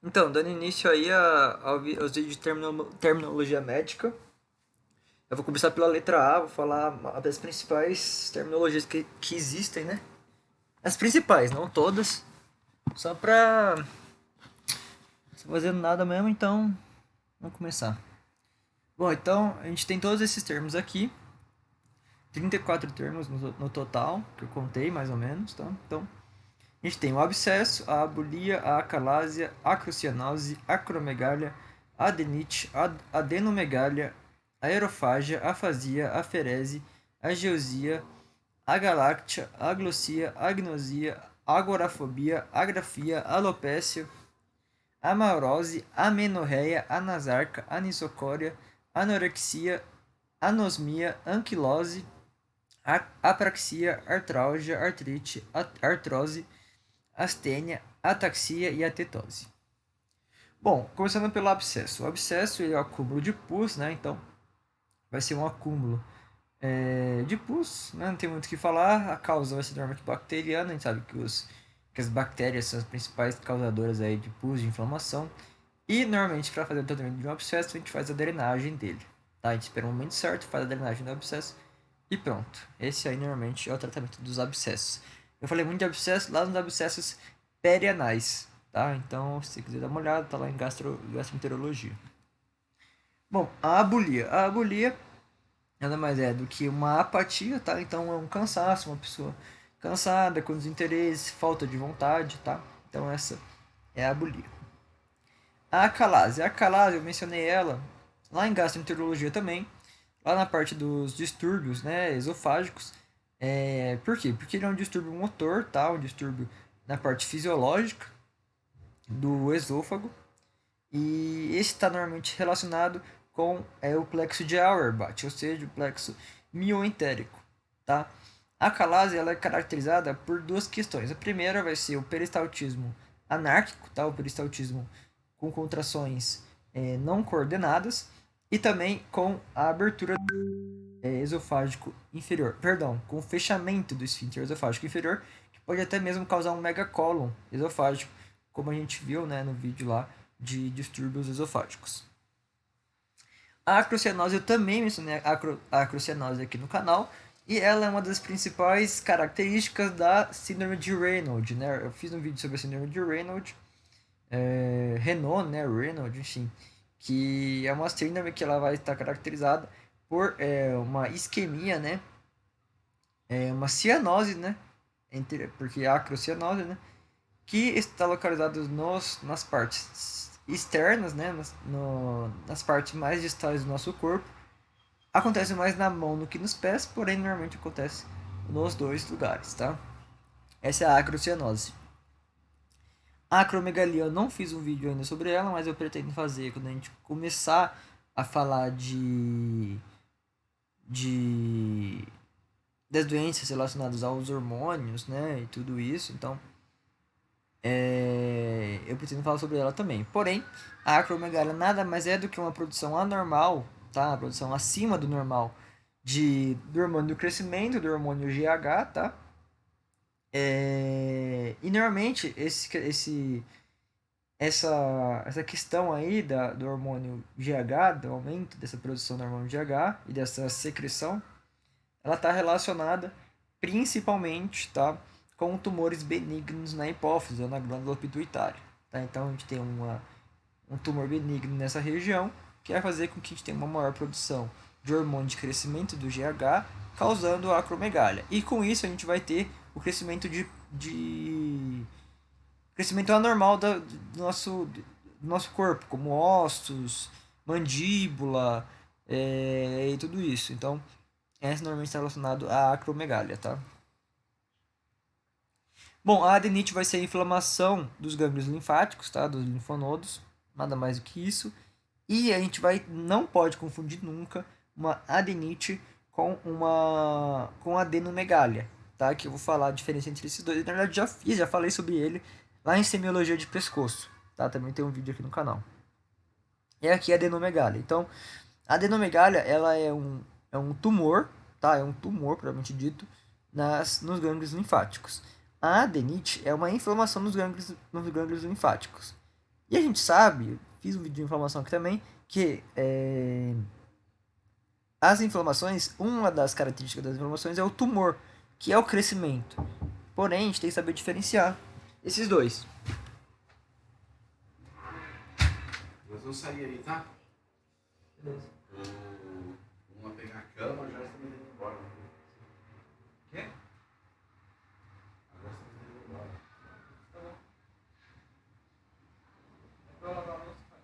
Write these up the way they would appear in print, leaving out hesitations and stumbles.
Então, dando início aí aos vídeos de terminologia médica, eu vou começar pela letra A, vou falar das principais terminologias que existem, né? As principais, não todas, só pra não fazendo nada mesmo, então vamos começar. Bom, então a gente tem todos esses termos aqui, 34 termos no total, que eu contei mais ou menos, tá? Então, a gente tem o abscesso, a abulia, a acalásia, a crucianose, a acromegália, a adenite, a adenomegália, a aerofágia, a afasia, a ferese, a geosia, a galáctea, a glossia, a agnosia, a agorafobia, a grafia, a alopécia, a maurose, a menorreia, a nasarca, a nisocória, a anorexia, anosmia, anquilose, a apraxia, artralgia, artrite, artrose, astênia, ataxia e a tetose. Bom, começando pelo abscesso. O abscesso é o acúmulo de pus, né? Então, vai ser um acúmulo de pus, né? Não tem muito o que falar. A causa vai ser normalmente bacteriana. A gente sabe que as bactérias são as principais causadoras aí de pus, de inflamação. E, normalmente, para fazer o tratamento de um abscesso, a gente faz a drenagem dele. Tá? A gente espera o momento certo, faz a drenagem do abscesso e pronto. Esse aí, normalmente, é o tratamento dos abscessos. Eu falei muito de abscesso lá nos abscessos perianais, tá? Então, se você quiser dar uma olhada, tá lá em gastroenterologia. Bom, a abulia. A abulia nada mais é do que uma apatia, tá? Então, é um cansaço, uma pessoa cansada, com desinteresse, falta de vontade, tá? Então, essa é a abulia. A acalásia. A acalásia, eu mencionei ela lá em gastroenterologia também, lá na parte dos distúrbios, né, esofágicos. Por quê? Porque ele é um distúrbio motor, tá? Um distúrbio na parte fisiológica do esôfago. E esse está normalmente relacionado com o plexo de Auerbach, ou seja, o plexo mioentérico, tá? A calase ela é caracterizada por duas questões. A primeira vai ser o peristaltismo anárquico, tá? O peristaltismo com contrações não coordenadas e também com a abertura esofágico inferior, perdão, com o fechamento do esfíncter esofágico inferior, que pode até mesmo causar um megacólon esofágico, como a gente viu, né, no vídeo lá de distúrbios esofágicos. A acrocenose, eu também mencionei a acrocenose aqui no canal, e ela é uma das principais características da síndrome de Raynaud, né? Eu fiz um vídeo sobre a síndrome de Raynaud, Renault, né, Raynaud, enfim, que é uma síndrome que ela vai estar caracterizada por uma isquemia, né, uma cianose, né, porque a acrocianose, né, que está localizado nas partes externas, né, nas partes mais distais do nosso corpo. Acontece mais na mão do que nos pés, porém normalmente acontece nos dois lugares, tá? Essa é a acrocianose. A acromegalia eu não fiz um vídeo ainda sobre ela, mas eu pretendo fazer quando a gente começar a falar de das doenças relacionadas aos hormônios, né, e tudo isso. Então, eu pretendo falar sobre ela também. Porém, a acromegalia nada mais é do que uma produção anormal, tá? Uma produção acima do normal do hormônio do crescimento, do hormônio GH, tá? E normalmente essa questão aí do hormônio GH, do aumento dessa produção do hormônio GH e dessa secreção, ela está relacionada principalmente, tá, com tumores benignos na hipófise ou na glândula pituitária. Tá? Então a gente tem um tumor benigno nessa região que vai fazer com que a gente tenha uma maior produção de hormônio de crescimento do GH, causando a acromegália. E com isso a gente vai ter o crescimento de crescimento anormal do nosso corpo, como ossos, mandíbula e tudo isso. Então, essa normalmente está relacionado à acromegália, tá? Bom, a adenite vai ser a inflamação dos gânglios linfáticos, tá? Dos linfonodos, nada mais do que isso. E a gente não pode confundir nunca uma adenite com adenomegália, tá? Que eu vou falar a diferença entre esses dois. Na verdade, já falei sobre ele lá em semiologia de pescoço, tá? Também tem um vídeo aqui no canal. E aqui é a adenomegália. Então, a adenomegália, ela é um tumor, tá? É um tumor, propriamente dito, nos gânglios linfáticos. A adenite é uma inflamação nos gânglios linfáticos. E a gente sabe, fiz um vídeo de inflamação aqui também, que as inflamações, uma das características das inflamações é o tumor, que é o crescimento. Porém, a gente tem que saber diferenciar esses dois. Nós vamos sair aí, tá? Beleza. Vamos lá pegar a cama, já estamos indo embora. Quê? Agora estamos indo embora. Tá bom. Pra lavar a louça, faz.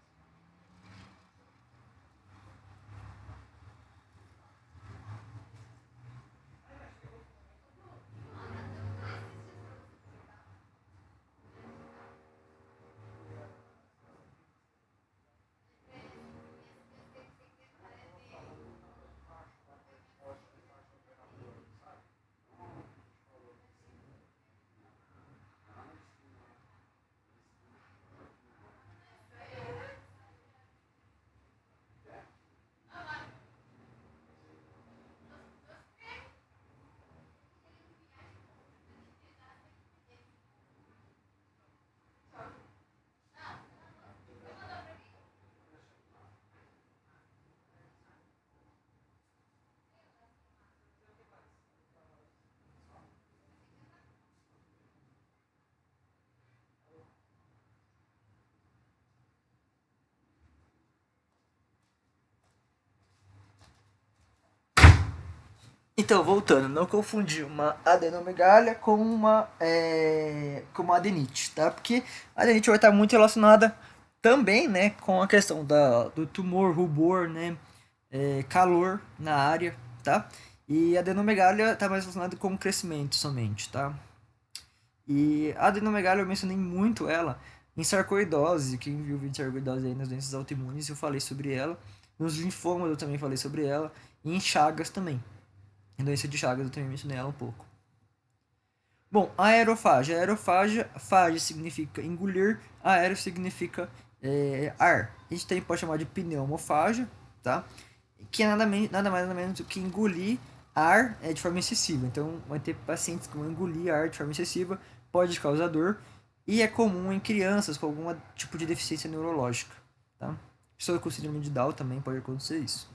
Então, voltando, não confundir uma adenomegália com uma adenite, tá? Porque a adenite vai estar muito relacionada também, né, com a questão do tumor, rubor, né, calor na área, tá? E a adenomegália está mais relacionada com o crescimento somente, tá? E a adenomegália eu mencionei muito ela em sarcoidose, quem viu o vídeo de sarcoidose aí nas doenças autoimunes, eu falei sobre ela. Nos linfomas eu também falei sobre ela. E em Chagas também. Em doença de Chagas eu também mencionei ela um pouco. Bom, aerofagia. Aerofagia, fagia significa engolir, aero significa ar. A gente também pode chamar de pneumofagia, tá? Que é nada mais nada menos do que engolir ar de forma excessiva. Então, vai ter pacientes que vão engolir ar de forma excessiva, pode causar dor, e é comum em crianças com algum tipo de deficiência neurológica, tá? Pessoa com síndrome de Down também pode acontecer isso.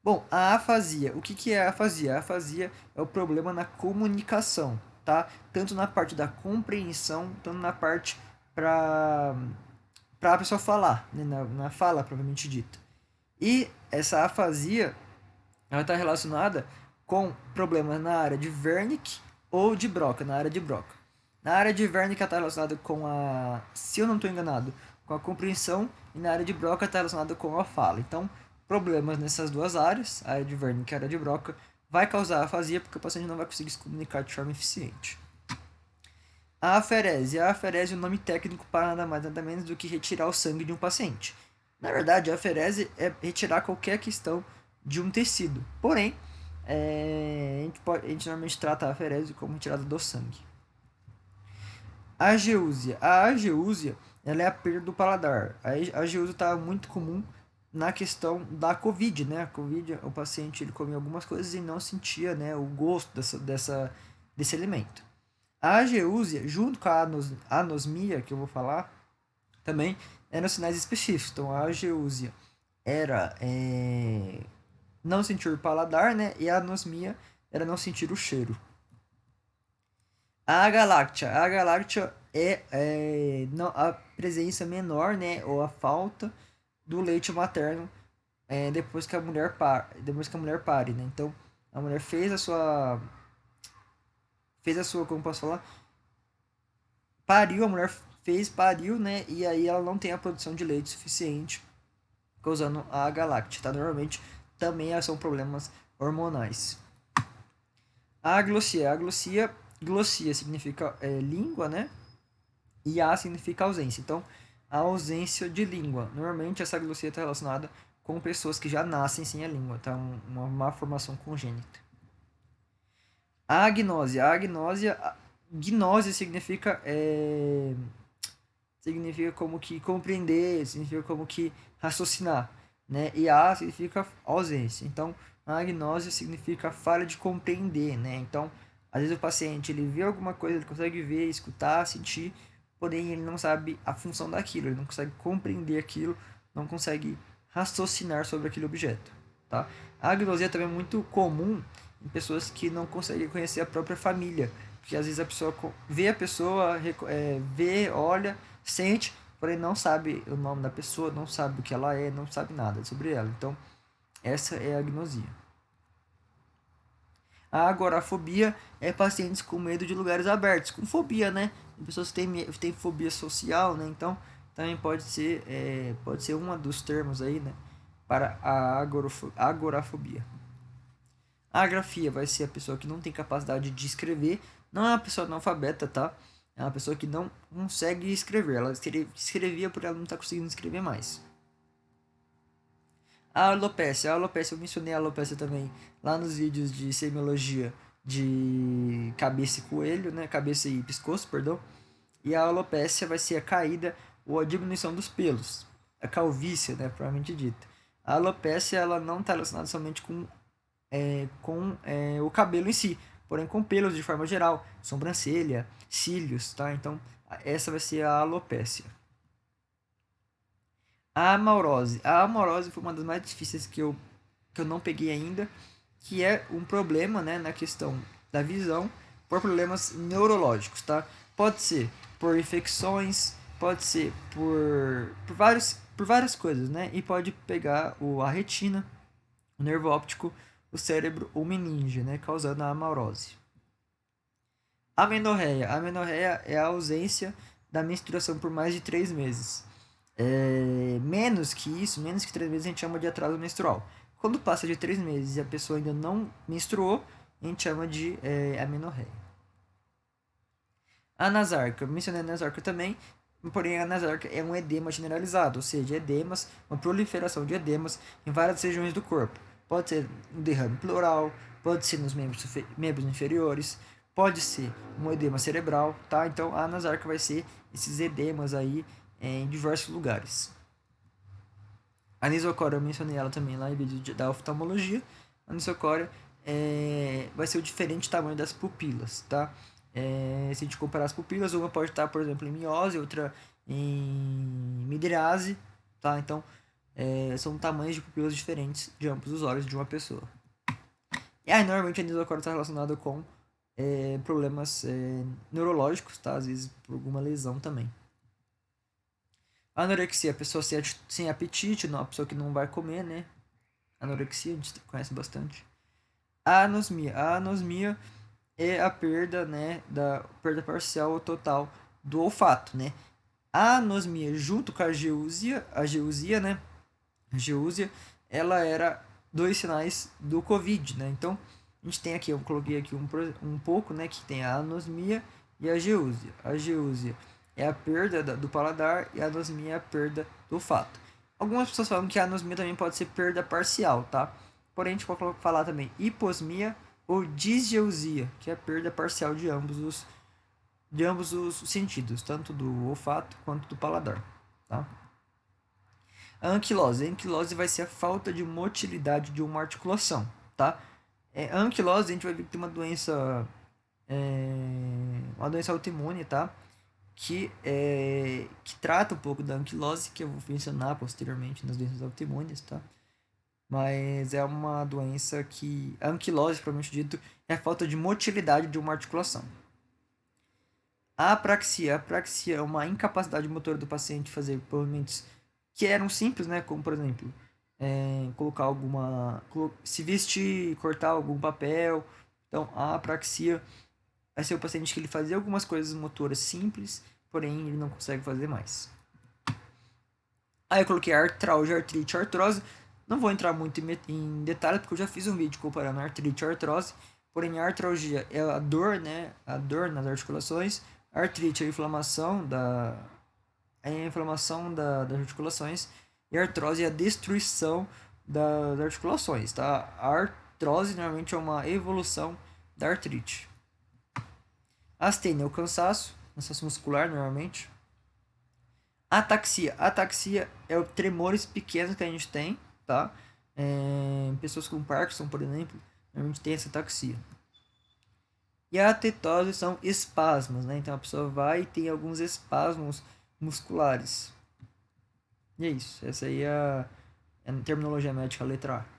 Bom, a afasia. O que que é a afasia? A afasia é o problema na comunicação, tá? Tanto na parte da compreensão, tanto na parte para a pessoa falar, né? Na fala propriamente dita. E essa afasia, ela está relacionada com problemas na área de Wernicke ou de Broca, na área de Broca. Na área de Wernicke está relacionada com a, se eu não estou enganado, com a compreensão, e na área de Broca está relacionada com a fala. Então, problemas nessas duas áreas, a área de Wernicke e a área de Broca, vai causar afasia porque o paciente não vai conseguir se comunicar de forma eficiente. A aferese. A aferese é o nome técnico para nada mais nada menos do que retirar o sangue de um paciente. Na verdade, a aferese é retirar qualquer questão de um tecido. Porém, a gente normalmente trata a aferese como retirada do sangue. A ageúsia. A ageúsia ela é a perda do paladar. A ageúsia está muito comum na questão da Covid, né? A Covid, o paciente ele comia algumas coisas e não sentia, né, o gosto desse alimento. A ageúsia, junto com a anosmia, que eu vou falar, também eram sinais específicos. Então, a ageúsia era não sentir o paladar, né? E a anosmia era não sentir o cheiro. A galáctea. A galáctea não, a presença menor, né? Ou a falta do leite materno depois que a mulher pare, né? Então, a mulher fez a sua, como posso falar? Pariu, a mulher pariu, né? E aí ela não tem a produção de leite suficiente, causando a galáctea, tá? Normalmente também são problemas hormonais. A glossia. Glossia significa língua, né? E a significa ausência. Então, a ausência de língua. Normalmente essa glossia está relacionada com pessoas que já nascem sem a língua, tá? Uma má formação congênita. A agnose. Gnose significa como que compreender, significa como que raciocinar, né? E a significa ausência. Então, a agnose significa falha de compreender, né? Então, às vezes o paciente ele vê alguma coisa, ele consegue ver, escutar, sentir, porém ele não sabe a função daquilo, ele não consegue compreender aquilo, não consegue raciocinar sobre aquele objeto, tá? A agnosia também é muito comum em pessoas que não conseguem conhecer a própria família, porque às vezes a pessoa vê a pessoa, vê, olha, sente, porém não sabe o nome da pessoa, não sabe o que ela é, não sabe nada sobre ela. Então, essa é a agnosia. A agorafobia é pacientes com medo de lugares abertos, com fobia, né? Pessoas que têm fobia social, né? Então, também pode ser um dos termos aí, né? Para a agorafobia. A agrafia vai ser a pessoa que não tem capacidade de escrever, não é uma pessoa analfabeta, tá? É uma pessoa que não consegue escrever. Ela escrevia por ela não estar conseguindo escrever mais. A alopecia, eu mencionei a alopecia também lá nos vídeos de semiologia de cabeça e coelho, né? Cabeça e pescoço, perdão. E a alopecia vai ser a caída ou a diminuição dos pelos. A calvície, né? Provavelmente dita. A alopecia, ela não está relacionada somente com o cabelo em si, porém com pelos de forma geral, sobrancelha, cílios, tá? Então, essa vai ser a alopecia. A amaurose. A amaurose foi uma das mais difíceis que eu não peguei ainda, que é um problema, né, na questão da visão por problemas neurológicos, tá? Pode ser por infecções, pode ser por várias coisas, né? E pode pegar a retina, o nervo óptico, o cérebro ou meninge, né? Causando a amaurose. Amenorreia. Amenorreia é a ausência da menstruação por mais de 3 meses. Menos que isso, menos que 3 meses, a gente chama de atraso menstrual. Quando passa de 3 meses e a pessoa ainda não menstruou, a gente chama de amenorreia. A nasarca, eu mencionei a nasarca também, porém a nasarca é um edema generalizado, ou seja, edemas, uma proliferação de edemas em várias regiões do corpo. Pode ser um derrame pleural, pode ser nos membros inferiores, pode ser um edema cerebral, tá? Então a nasarca vai ser esses edemas aí em diversos lugares. A nisocória, eu mencionei ela também lá em vídeo da oftalmologia. A nisocória vai ser o diferente tamanho das pupilas, tá? Se a gente comparar as pupilas, uma pode estar, por exemplo, em miose, outra em midriase, tá? Então, são tamanhos de pupilas diferentes de ambos os olhos de uma pessoa. E aí, normalmente a nisocória está relacionada com problemas neurológicos, tá? Às vezes por alguma lesão também. Anorexia, a pessoa sem apetite, não, a pessoa que não vai comer, né? Anorexia, a gente conhece bastante. A anosmia. A anosmia é a perda, né, da perda parcial ou total do olfato, né? A anosmia junto com a geusia, né? A geúsia, ela era dois sinais do Covid, né? Então, a gente tem aqui, eu coloquei aqui um pouco, né, que tem a anosmia e a geúsia. A geúsia é a perda do paladar e a anosmia é a perda do olfato. Algumas pessoas falam que a anosmia também pode ser perda parcial, tá? Porém, a gente pode falar também hiposmia ou disgeusia, que é a perda parcial de ambos os sentidos, tanto do olfato quanto do paladar, tá? A anquilose. A anquilose vai ser a falta de motilidade de uma articulação, tá? A anquilose, a gente vai ver que tem uma doença autoimune, tá? Que trata um pouco da anquilose, que eu vou mencionar posteriormente nas doenças autoimunes, tá? Mas é uma doença que... A anquilose, propriamente dito, é a falta de motilidade de uma articulação. A apraxia. A apraxia é uma incapacidade motora do paciente fazer movimentos que eram simples, né? Como, por exemplo, colocar se vestir, cortar algum papel. Então, a apraxia vai ser o paciente que ele fazia algumas coisas motoras simples, porém ele não consegue fazer mais. Aí eu coloquei artralgia, artrite, artrose. Não vou entrar muito em detalhes, porque eu já fiz um vídeo comparando artrite e artrose. Porém, a artralgia é a dor, né? A dor nas articulações. A artrite é a inflamação das articulações. E a artrose é a destruição das articulações, tá? A artrose normalmente é uma evolução da artrite. A astenia é o cansaço muscular normalmente. Ataxia. Ataxia é o tremores pequenos que a gente tem, tá? Pessoas com Parkinson, por exemplo, normalmente tem essa ataxia. E a atetose são espasmos, né? Então a pessoa vai e tem alguns espasmos musculares. E é isso. Essa aí é a terminologia médica, letra A.